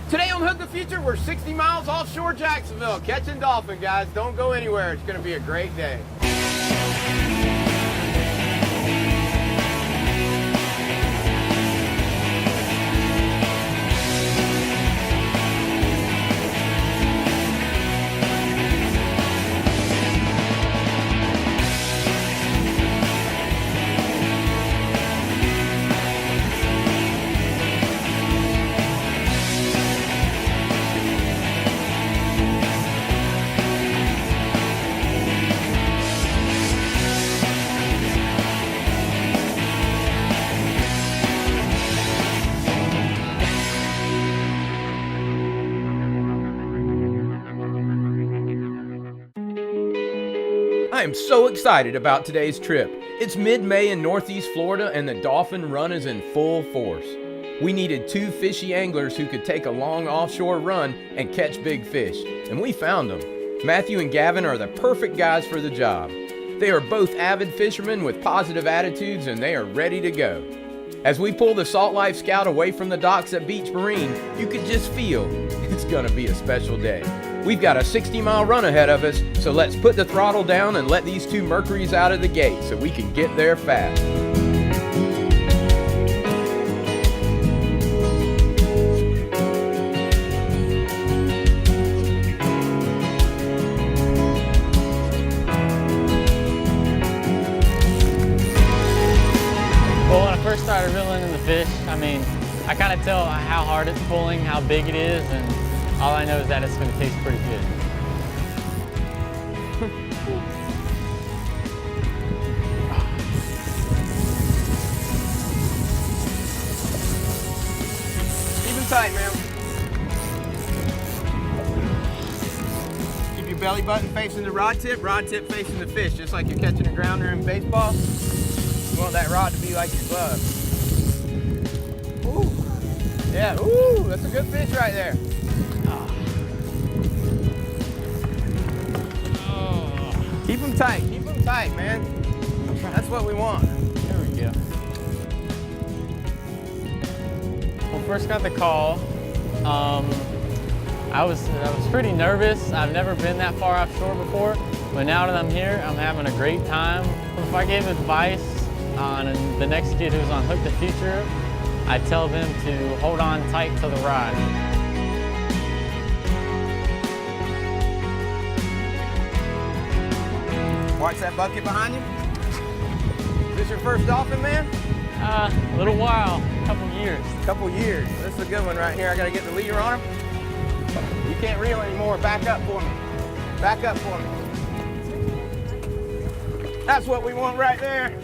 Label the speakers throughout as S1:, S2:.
S1: Today on Hook the Future, we're 60 miles offshore Jacksonville, catching dolphin, guys. Don't go anywhere. It's going to be a great day. I am so excited about today's trip. It's mid-May in Northeast Florida and the dolphin run is in full force. We needed 2 fishy anglers who could take a long offshore run and catch big fish, and we found them. Matthew and Gavin are the perfect guys for the job. They are both avid fishermen with positive attitudes and they are ready to go. As we pull the Salt Life Scout away from the docks at Beach Marine, you could just feel it's gonna be a special day. We've got a 60-mile run ahead of us, so let's put the throttle down and let these 2 Mercuries out of the gate so we can get there fast.
S2: Well, when I first started reeling in the fish, I kind of tell how hard it's pulling, how big it is, and all I know is that it's going to taste pretty good.
S1: Keep it tight, man. Keep your belly button facing the rod tip facing the fish, just like you're catching a grounder in baseball. You want that rod to be like your glove. Ooh. Yeah, ooh, that's a good fish right there. Keep them tight, man. That's what we want.
S2: There we go. When I first got the call, I was pretty nervous. I've never been that far offshore before, but now that I'm here, I'm having a great time. If I gave advice on the next kid who's on Hook the Future, I'd tell them to hold on tight to the rod.
S1: Watch that bucket behind you. Is this your first dolphin, man?
S2: A little while, couple years.
S1: Couple years. This is a good one right here. I gotta get the leader on him. You can't reel anymore. Back up for me. Back up for me. That's what we want right there.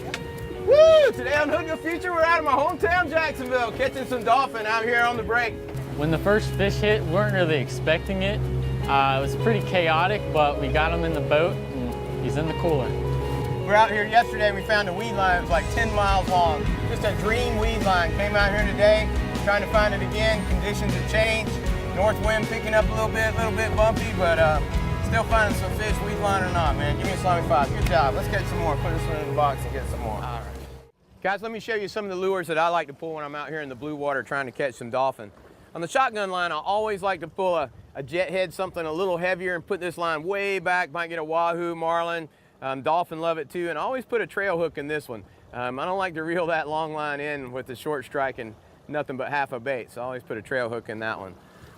S1: Woo! Today on Hook the Future, we're out of my hometown, Jacksonville, catching some dolphin out here on the break.
S2: When the first fish hit, we weren't really expecting it. It was pretty chaotic, but we got him in the boat and he's in the cooler.
S1: We were out here yesterday and we found a weed line. It was like 10 miles long. Just a dream weed line. Came out here today, trying to find it again. Conditions have changed. North wind picking up a little bit bumpy, but still finding some fish, weed line or not, man. Give me a slimy 5. Good job. Let's catch some more. Put this one in the box and get some more. All right. Guys, let me show you some of the lures that I like to pull when I'm out here in the blue water trying to catch some dolphin. On the shotgun line, I always like to pull a jet head, something a little heavier, and put this line way back. Might get a wahoo, marlin, dolphin love it too, and I always put a trail hook in this one. I don't like to reel that long line in with the short strike and nothing but half a bait, so I always put a trail hook in that one.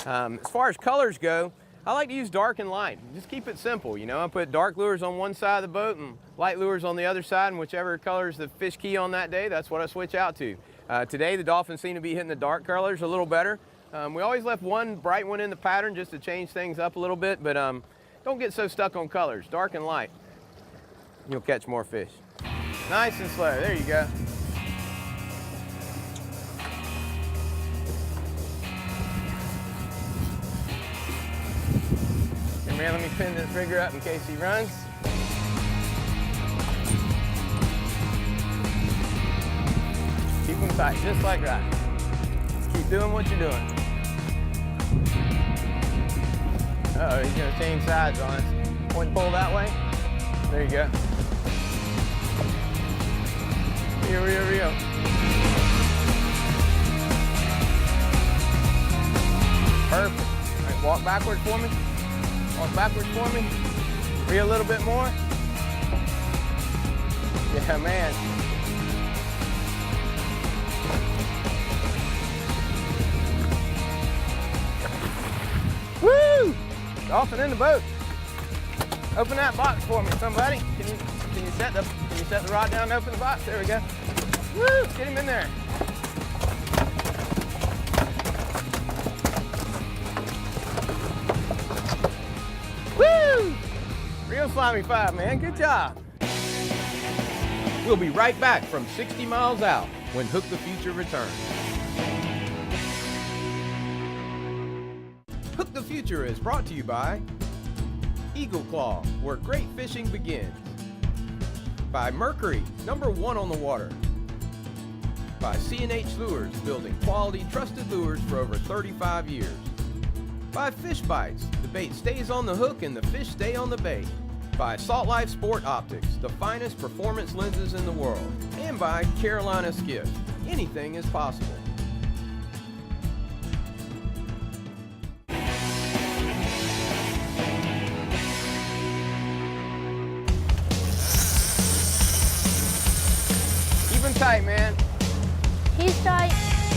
S1: As far as colors go, I like to use dark and light. Just keep it simple, you know. I put dark lures on one side of the boat and light lures on the other side, and whichever colors the fish key on that day, that's what I switch out to. Today, the dolphins seem to be hitting the dark colors a little better. We always left one bright one in the pattern just to change things up a little bit, but don't get so stuck on colors. Dark and light. You'll catch more fish. Nice and slow. There you go. Here, man, let me pin this rigger up in case he runs. Keep him tight, just like that. Keep doing what you're doing. Uh-oh, he's gonna change sides on us. Point and pull that way. There you go. Reel. Walk backwards for me. Walk backwards for me. Reel a little bit more. Yeah, man. Woo! Dolphin in the boat. Open that box for me, somebody. Can you set the rod down and open the box? There we go. Woo! Get him in there. Woo! Real slimy 5, man. Good job. We'll be right back from 60 miles out when Hook the Future returns. Hook the Future is brought to you by Eagle Claw, where great fishing begins. By Mercury, #1 on the water. By C&H Lures, building quality, trusted lures for over 35 years. By Fish Bites, the bait stays on the hook and the fish stay on the bait. By Salt Life Sport Optics, the finest performance lenses in the world. And by Carolina Skiff, anything is possible. Keep him tight, man.
S3: He's tight.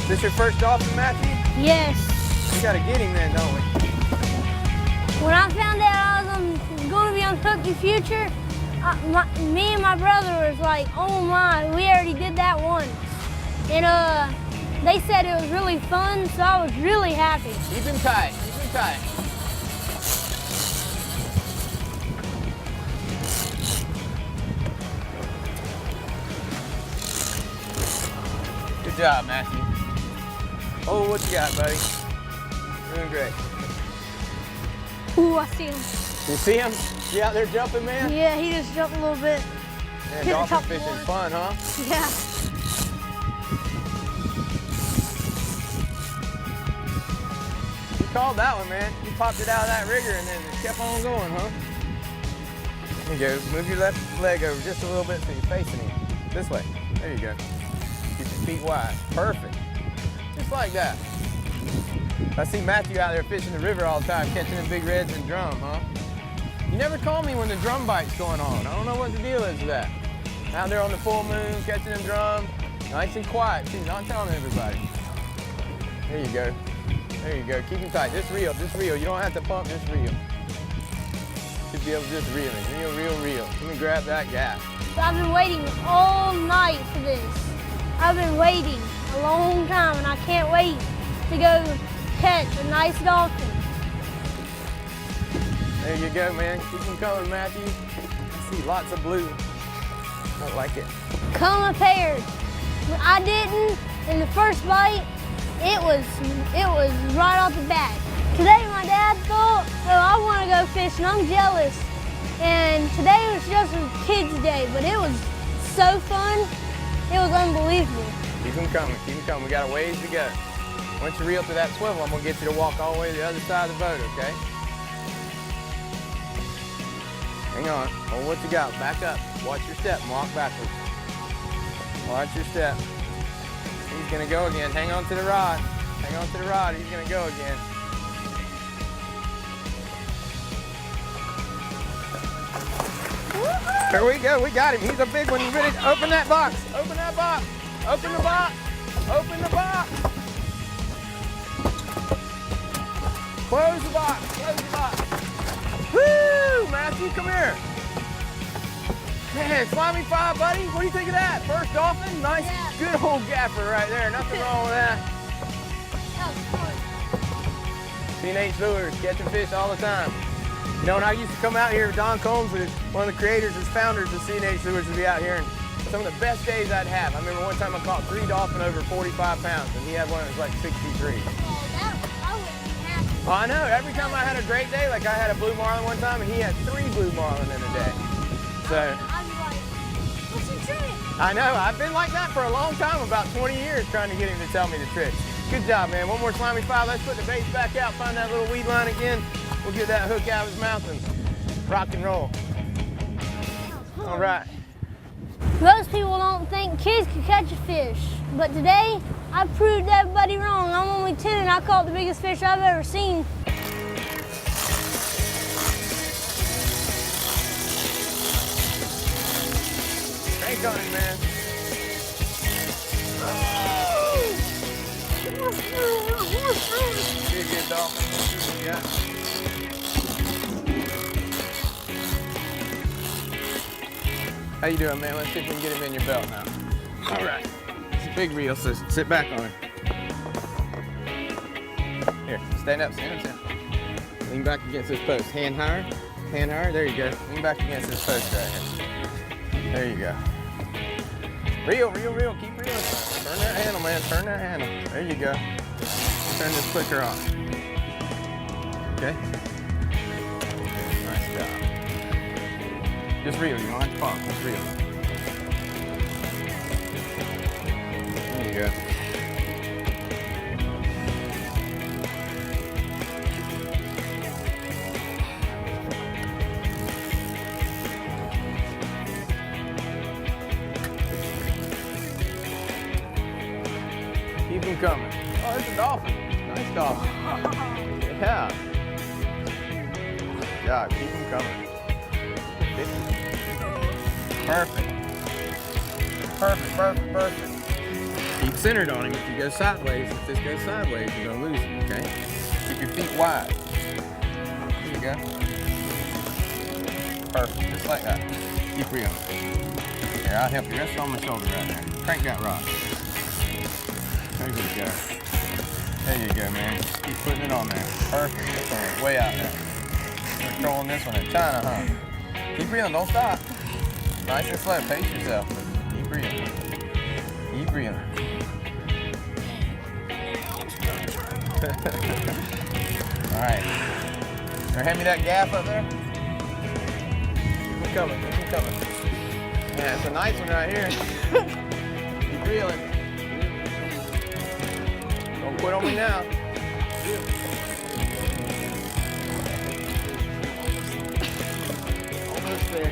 S1: This your first dolphin, Matthew?
S3: Yes.
S1: We gotta get him then, don't we?
S3: When I found out I was going to be on Hook the Future, me and my brother was like, oh my, we already did that once. And they said it was really fun, so I was really happy.
S1: Keep him tight, keep him tight. Good job, Matthew. Oh, what you got, buddy? Doing great.
S3: Ooh, I see him.
S1: You see him? You out there jumping, man?
S3: Yeah, he just jumped a little bit.
S1: Man,
S3: Hit the
S1: dolphin
S3: top
S1: fishing's
S3: water.
S1: fun, huh?
S3: Yeah.
S1: You called that one, man. You popped it out of that rigger and then it kept on going, huh? There you go. Move your left leg over just a little bit so you're facing him. This way. There you go. Keep your feet wide. Perfect. Just like that. I see Matthew out there fishing the river all the time, catching them big reds and drum, huh? You never call me when the drum bite's going on. I don't know what the deal is with that. Out there on the full moon, catching them drum. Nice and quiet, too, not telling everybody. There you go. There you go. Keep him tight. Just reel, just reel. You don't have to pump, just reel. Should be able to just reel it. Reel, reel, reel. Let me grab that gaff.
S3: I've been waiting all night for this. I've been waiting a long time, and I can't wait to go catch a nice dolphin.
S1: There you go, man. Keep them coming, Matthew. I see lots of blue. I like it.
S3: Come paired. I didn't in the first bite. It was right off the bat. Today my dad thought, oh, I want to go fishing. I'm jealous. And today was just a kid's day, but it was so fun. It was unbelievable.
S1: Keep them coming. Keep them coming. We got a ways to go. Once you reel to that swivel, I'm gonna get you to walk all the way to the other side of the boat, okay? Hang on. Hold what you got. Back up. Watch your step and walk backwards. Watch your step. He's gonna go again. Hang on to the rod. Hang on to the rod. He's gonna go again. Here we go. We got him. He's a big one. You ready to open that box? Open that box. Open the box. Open the box. Close the box. Close the box. Woo! Matthew, come here. Man, slimy 5, buddy. What do you think of that? First dolphin? Nice,
S3: Yeah.
S1: good old gaffer right there. Nothing wrong with that.
S3: That was fun.
S1: C&H Lures, catching fish all the time. You know, when I used to come out here, Don Combs, was one of the creators and founders of C&H Lures, would be out here, and some of the best days I'd have. I remember one time I caught 3 dolphin over 45 pounds, and he had one that was like 63.
S3: Oh, I wouldn't be happy.
S1: Well, I know. Every time I had a great day, like I had a blue marlin one time, and he had 3 blue marlin in a day. So
S3: I'd be like, what's your trick?
S1: I know. I've been like that for a long time, about 20 years, trying to get him to tell me the tricks. Good job, man. One more slimy 5. Let's put the baits back out, find that little weed line again. We'll get that hook out of his mouth and rock and roll. All right.
S3: Most people don't think kids can catch a fish, but today I proved everybody wrong. I'm only 10 and I caught the biggest fish I've ever seen.
S1: crank on him, man. Good dolphin. Yeah. How you doing, man? Let's see if we can get him in your belt now. All right. It's a big reel, so sit back on him. Here, stand up, stand up, stand up. Lean back against this post. Hand higher, hand higher. There you go. Lean back against this post right here. There you go. Reel, reel, reel. Keep reeling. Turn that handle, man. Turn that handle. There you go. Turn this clicker on. Okay? Nice job. Just reel. You don't have to pump. Just reel. There you go. Keep him coming. Oh, it's a dolphin. Nice dolphin. Yeah. Yeah, keep him coming. Perfect. Perfect, perfect, perfect. Keep centered on him. If you go sideways, if this goes sideways, you're gonna lose him, okay? Keep your feet wide. There you go. Perfect, just like that. Keep reeling. Here, I'll help you. Rest on my shoulder right there. Crank that rod. There you go. There you go, man. Just keep putting it on there. Perfect. This one is way out there. We're trolling this one in China, huh? Keep reeling, don't stop. Nice and slow, pace yourself. Keep reeling. Keep reeling. All right. Now hand me that gaff up there. Keep it coming, keep it coming. Yeah, it's a nice one right here. Keep reeling. Don't quit on me now. Almost there.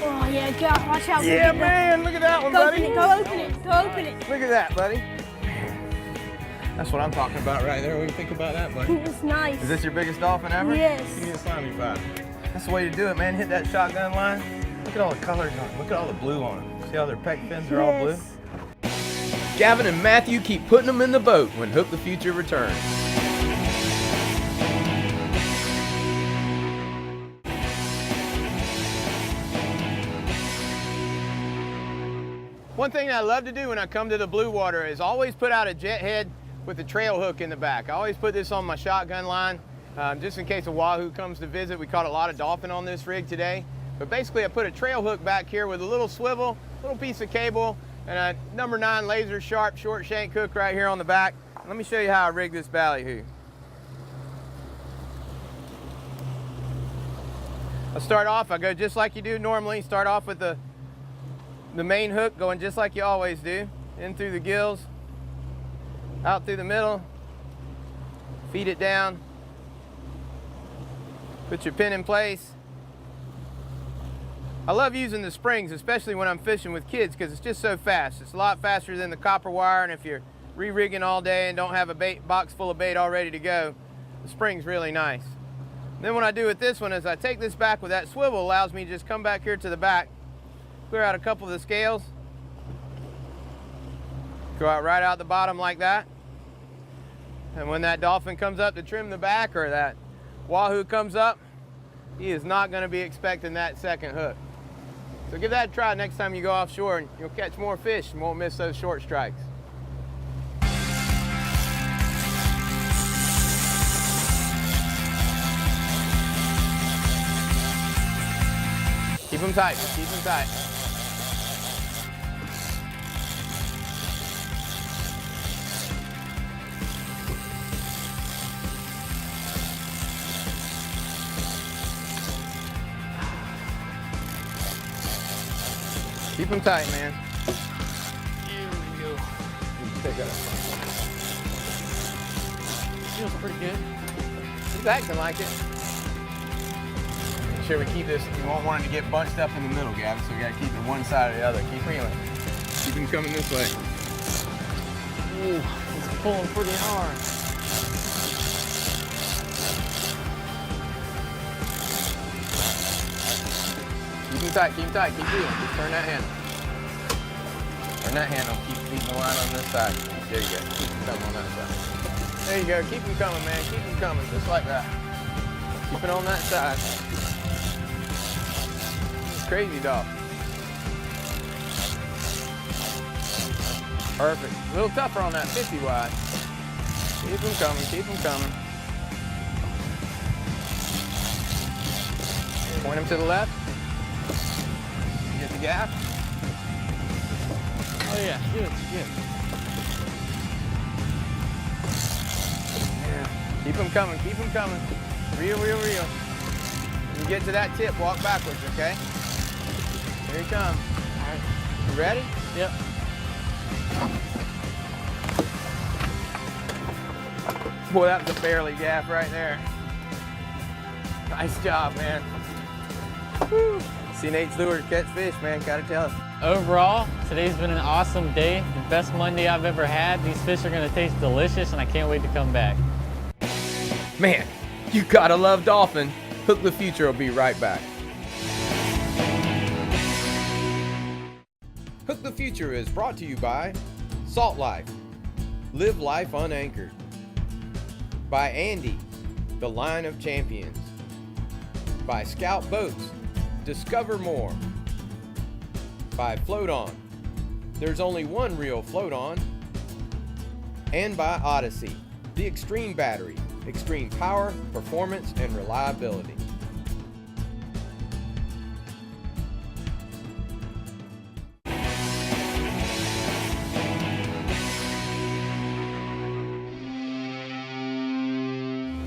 S3: Oh yeah, God, watch out.
S1: Yeah, man, look at that one,
S3: Go
S1: buddy.
S3: open it, go open it, go open it.
S1: Look at that, buddy. That's what I'm talking about right there. What do you think about that, buddy?
S3: It's nice.
S1: Is this your biggest dolphin ever?
S3: Yes.
S1: Give me a slimy five. That's the way to do it, man. Hit that shotgun line. Look at all the colors on them. Look at all the blue on them. See how their pec fins are all blue? Gavin and Matthew keep putting them in the boat when Hook the Future returns. One thing I love to do when I come to the blue water is always put out a jet head with a trail hook in the back. I always put this on my shotgun line just in case a wahoo comes to visit. We caught a lot of dolphin on this rig today. But basically I put a trail hook back here with a little swivel, little piece of cable, and a number 9 laser sharp short shank hook right here on the back. Let me show you how I rig this ballyhoo. I'll start off, I go just like you do normally. Start off with the main hook going just like you always do. In through the gills, out through the middle, feed it down, put your pin in place. I love using the springs, especially when I'm fishing with kids, because it's just so fast. It's a lot faster than the copper wire, and if you're re-rigging all day and don't have a bait box full of bait all ready to go, the spring's really nice. Then what I do with this one is I take this back with that swivel, allows me to just come back here to the back, clear out a couple of the scales, go out right out the bottom like that. And when that dolphin comes up to trim the back, or that wahoo comes up, he is not going to be expecting that second hook. So give that a try next time you go offshore, and you'll catch more fish and won't miss those short strikes. Keep them tight, just keep them tight. Keep them tight, man. Here we go. Take that up.
S2: Feels pretty good.
S1: He's acting like it. Make sure we keep this. We won't want it to get bunched up in the middle, Gavin, so we gotta keep it one side or the other. Keep reeling. Keep him coming this way.
S2: Ooh, it's pulling pretty hard.
S1: Keep him tight, keep him tight, keep reeling. Just turn that handle. Turn that handle, keep feeding the line on this side. There you go, keep him coming on that side. There you go, keep him coming, man, keep him coming, just like that. Keep it on that side. It's crazy, dog. Perfect. A little tougher on that 50 wide. Keep them coming, keep them coming. Point them to the left. Get the gap.
S2: Oh yeah, good, good.
S1: Yeah. Keep them coming, keep them coming. Reel, reel, reel. When you get to that tip, walk backwards, okay? Here he comes. All right. You ready?
S2: Yep.
S1: Boy, that was a barely gaff right there. Nice job, man. Woo. See Nate's lure to catch fish, man, gotta tell us.
S2: Overall, today's been an awesome day. The best Monday I've ever had. These fish are gonna taste delicious and I can't wait to come back.
S1: Man, you gotta love dolphin. Hook the Future will be right back. Hook the Future is brought to you by Salt Life. Live life unanchored. By Andy, the Line of Champions. By Scout Boats. Discover more. By Float On. There's only one real float on. And by Odyssey, the Extreme Battery. Extreme power, performance, and reliability.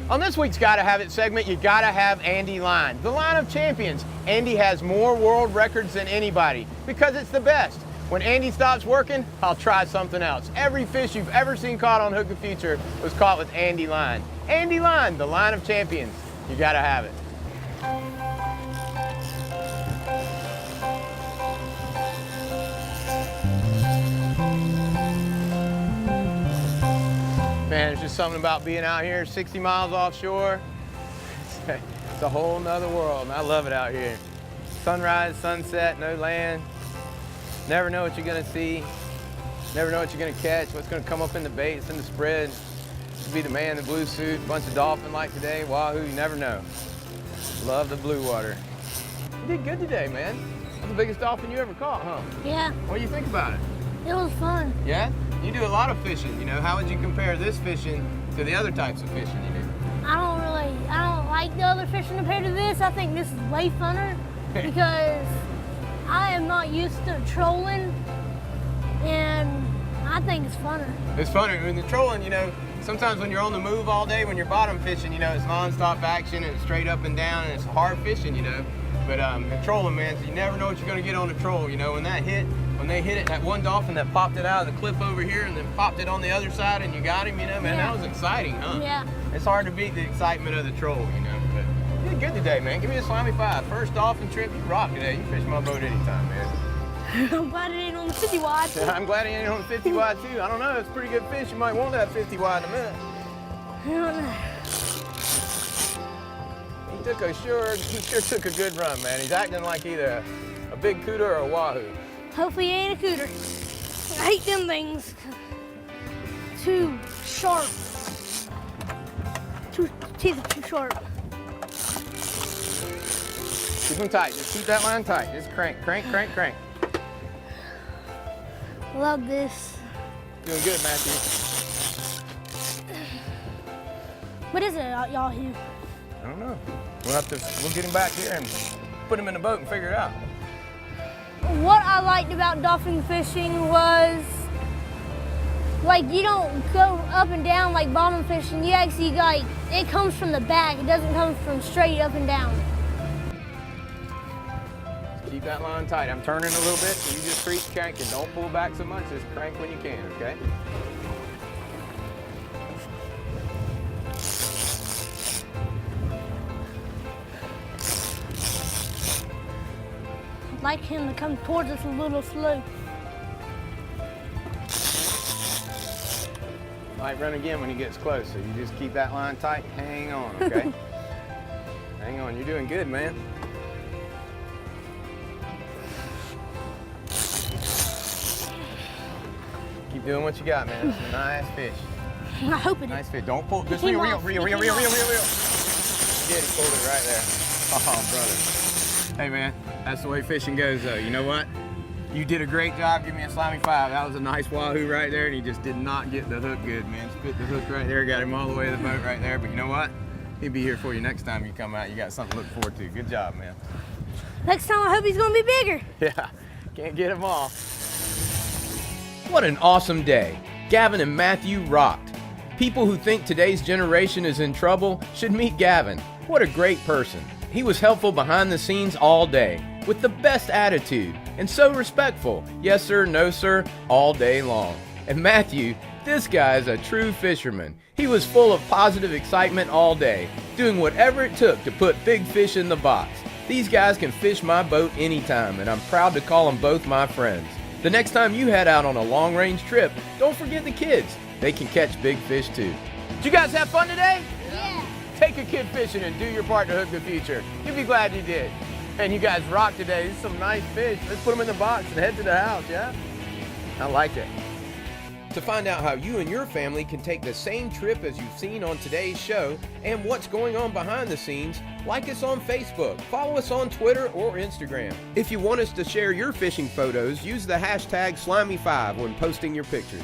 S1: On this week's Gotta Have It segment, you gotta have Andy Line, the Line of Champions. Andy has more world records than anybody because it's the best. When Andy stops working, I'll try something else. Every fish you've ever seen caught on Hook the Future was caught with Andy Line. Andy Line, the Line of Champions. You gotta have it. Man, it's just something about being out here 60 miles offshore. It's a whole nother world, and I love it out here. Sunrise, sunset, no land. Never know what you're gonna see. Never know what you're gonna catch, what's gonna come up in the baits, in the spread. To be the man in the blue suit, bunch of dolphin like today, wahoo, you never know. Love the blue water. You did good today, man. That's the biggest dolphin you ever caught, huh?
S3: Yeah,
S1: What do you think about it?
S3: it was fun.
S1: Yeah? You do a lot of fishing, you know. How would you compare this fishing to the other types of fishing you do?
S3: I don't like the other fishing compared to this. I think this is way funner because I am not used to trolling, and I think it's funner.
S1: It's funny, when the trolling, you know, sometimes when you're on the move all day, when you're bottom fishing, you know, it's nonstop action and it's straight up and down and it's hard fishing, you know. But the trolling, man, so you never know what you're gonna get on the troll, you know. When they hit it, that one dolphin that popped it out of the cliff over here and then popped it on the other side and you got him, you know, man,
S3: Yeah.
S1: that was exciting, huh?
S3: Yeah.
S1: It's hard to beat the excitement of the troll, you know. But you did good today, man. Give me a slimy 5. First dolphin trip, you rock today. You fish my boat anytime, man.
S3: I'm glad it ain't on the 50 wide.
S1: I'm glad he ain't on 50 wide too. I don't know, it's pretty good fish. You might want that 50 wide in a minute.
S3: I don't know.
S1: He sure took a good run, man. He's acting like either a big cooter or a wahoo.
S3: Hopefully he ain't a cooter. I hate them things. Too sharp. Teeth are too sharp.
S1: Keep them tight. Just keep that line tight. Just crank, crank, crank, crank.
S3: Love this.
S1: Doing good, Matthew.
S3: What is it, y'all here?
S1: I don't know. We'll get him back here and put him in the boat and figure it out.
S3: What I liked about dolphin fishing was, like, you don't go up and down like bottom fishing. You actually, like, it comes from the back. It doesn't come from straight up and down.
S1: Keep that line tight. I'm turning a little bit, so you just creep, crank, and don't pull back so much. Just crank when you can, okay?
S3: I'd like him to come towards us a little slow.
S1: Might run again when he gets close, so you just keep that line tight and hang on, okay? Hang on, you're doing good, man. Keep doing what you got, man. That's a nice fish.
S3: I hope it
S1: Nice
S3: is.
S1: fish. Don't pull. Just
S3: Came
S1: reel.
S3: off.
S1: He did. He pulled it right there. Oh, brother. Hey, man. That's the way fishing goes, though. You know what? You did a great job. Give me a slimy 5. That was a nice wahoo right there, and he just did not get the hook good, man. Spit the hook right there. Got him all the way to the boat right there. But you know what? He'll be here for you next time you come out. You got something to look forward to. Good job, man.
S3: Next time I hope he's gonna be bigger.
S1: Yeah. Can't get him all.
S4: What an awesome day. Gavin and Matthew rocked. People who think today's generation is in trouble should meet Gavin. What a great person. He was helpful behind the scenes all day, with the best attitude, and so respectful. Yes sir, no sir, all day long. And Matthew, this guy is a true fisherman. He was full of positive excitement all day, doing whatever it took to put big fish in the box. These guys can fish my boat anytime, and I'm proud to call them both my friends. The next time you head out on a long-range trip, don't forget the kids. They can catch big fish too. Did you guys have fun today?
S3: Yeah.
S1: Take a kid fishing and do your part to hook the future. You'll be glad you did. And you guys rocked today. These are some nice fish. Let's put them in the box and head to the house, yeah? I like it.
S4: To find out how you and your family can take the same trip as you've seen on today's show and what's going on behind the scenes, like us on Facebook, follow us on Twitter or Instagram. If you want us to share your fishing photos, use the hashtag Slimy5 when posting your pictures.